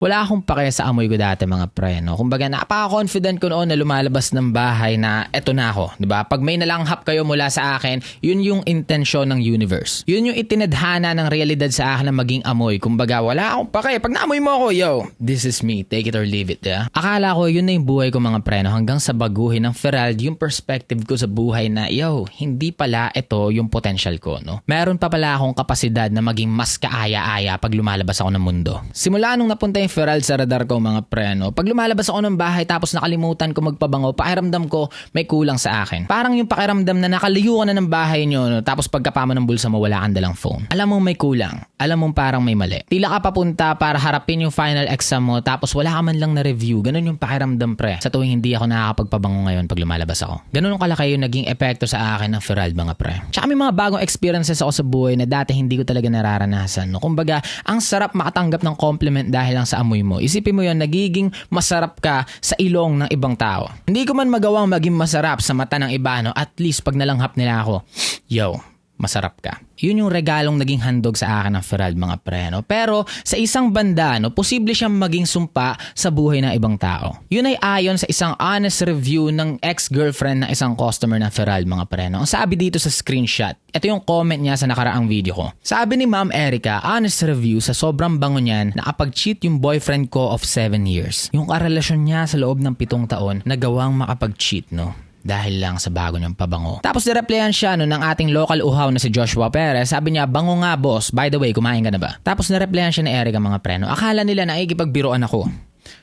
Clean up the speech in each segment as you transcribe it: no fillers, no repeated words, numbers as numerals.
Wala akong pake sa amoy ko dati mga pre, no? Kumbaga napaka-confident ko noon na lumalabas ng bahay na eto na ako, 'di ba? Pag may nalanghap kayo mula sa akin, yun yung intensyon ng universe. Yun yung itinadhana ng realidad sa akin na maging amoy. Kumbaga wala akong pake. Pag naamoy mo ako, yo, this is me. Take it or leave it, yeah? Akala ko yun na yung buhay ko mga pre, no? Hanggang sa baguhin ng Ferald yung perspective ko sa buhay na, yo, hindi pala ito yung potential ko, no? Meron pa pala akong kapasidad na maging mas kaaya-aya pag lumalabas ako ng mundo. Simula nung napunta yung Ferald sa radar ko mga pre, no? Pag lumalabas ako ng bahay tapos nakalimutan ko magpabango, pakiramdam ko may kulang sa akin. Parang yung pakiramdam na nakaliyo ka na ng bahay nyo, no? Tapos pagkapama ng bulsa mo wala kang dalang phone. Alam mo may kulang. Alam mo parang may mali. Tila ka papunta para harapin yung final exam mo tapos wala ka man lang na review. Ganun yung pakiramdam pre. Sa tuwing hindi ako nakakapagpabango ngayon pag lumalabas ako. Ganun yung kalaki yung naging epekto sa akin ng Ferald mga pre. Tsaka may mga bagong experiences ako sa buhay na dati hindi ko talaga nararanasan, no? Kumbaga, ang sarap makatanggap ng compliment dahil lang sa amoy mo. Isipin mo yun, nagiging masarap ka sa ilong ng ibang tao. Hindi ko man magawang maging masarap sa mata ng iba, no? At least pag nalanghap nila ako, yo, masarap ka. Yun yung regalong naging handog sa akin ng Ferald mga pre, no? Pero sa isang banda, no, posible siyang maging sumpa sa buhay ng ibang tao. Yun ay ayon sa isang honest review ng ex-girlfriend ng isang customer ng Ferald mga pre, no? Ang sabi dito sa screenshot, ito yung comment niya sa nakaraang video ko. Sabi ni Ma'am Erica, honest review sa sobrang bango niyan, nakapag-cheat yung boyfriend ko of 7 years. Yung karelasyon niya sa loob ng 7 taon, nagawang makapag-cheat, no? Dahil lang sa bago niyang pabango. Tapos nireplyan siya no, ng ating local uhaw na si Joshua Perez. Sabi niya, bango nga boss. By the way, kumain ka na ba? Tapos nireplyan siya ni Erica mga preno. Akala nila na ikipagbiroan ako.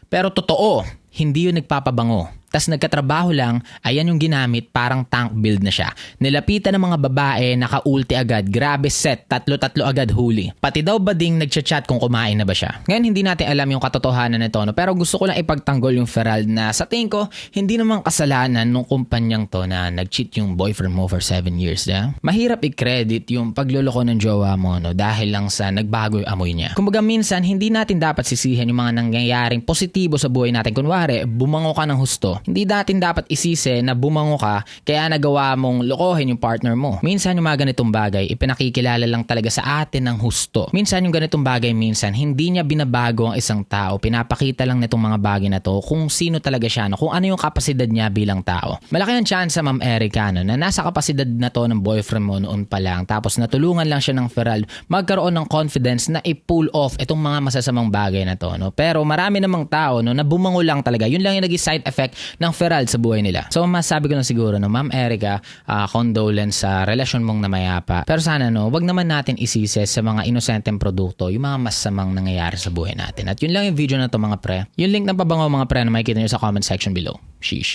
Pero totoo, hindi yun nagpapabango. Tas nagkatrabaho lang, ayan yung ginamit, parang tank build na siya. Nilapitan ng mga babae, naka-ulti agad, grabe set, tatlo agad huli. Pati daw bading nagchat-chat kung kumain na ba siya. Ngayon hindi natin alam yung katotohanan nito, no? Pero gusto ko lang ipagtanggol yung Ferald na sa tingin ko, hindi naman kasalanan nung kumpanyang to na nag-cheat yung boyfriend mo for 7 years. Yeah? Mahirap i-credit yung pagluloko ng jowa mo, no? Dahil lang sa nagbago yung amoy niya. Kumbaga minsan, hindi natin dapat sisihin yung mga nangyayaring positibo sa buhay natin. Kunwari, bumango ka ng husto. Hindi natin dapat isisi na bumango ka kaya nagawa mong lokohin yung partner mo. Minsan yung mga ganitong bagay, ipinakikilala lang talaga sa atin ng husto. Minsan yung ganitong bagay, minsan hindi niya binabago ang isang tao. Pinapakita lang nitong mga bagay na to kung sino talaga siya, no? Kung ano yung kapasidad niya bilang tao. Malaki ang chance sa Ma'am Erica, no? Na nasa kapasidad na to ng boyfriend mo noon pa lang tapos natulungan lang siya ng Ferald magkaroon ng confidence na i-pull off itong mga masasamang bagay na to, no? Pero marami namang tao, no, na bumango lang talaga. Yun lang yung naging side effect ng Ferald sa buhay nila. So masabi ko na siguro, no, Ma'am Erica, condolence sa relasyon mong namayapa. Pero sana, no, wag naman natin isisi sa mga inosenteng produkto yung mga masamang nangyayari sa buhay natin. At yun lang yung video na to mga pre. Yung link ng pabango mga pre na makikita nyo sa comment section below. Sheesh.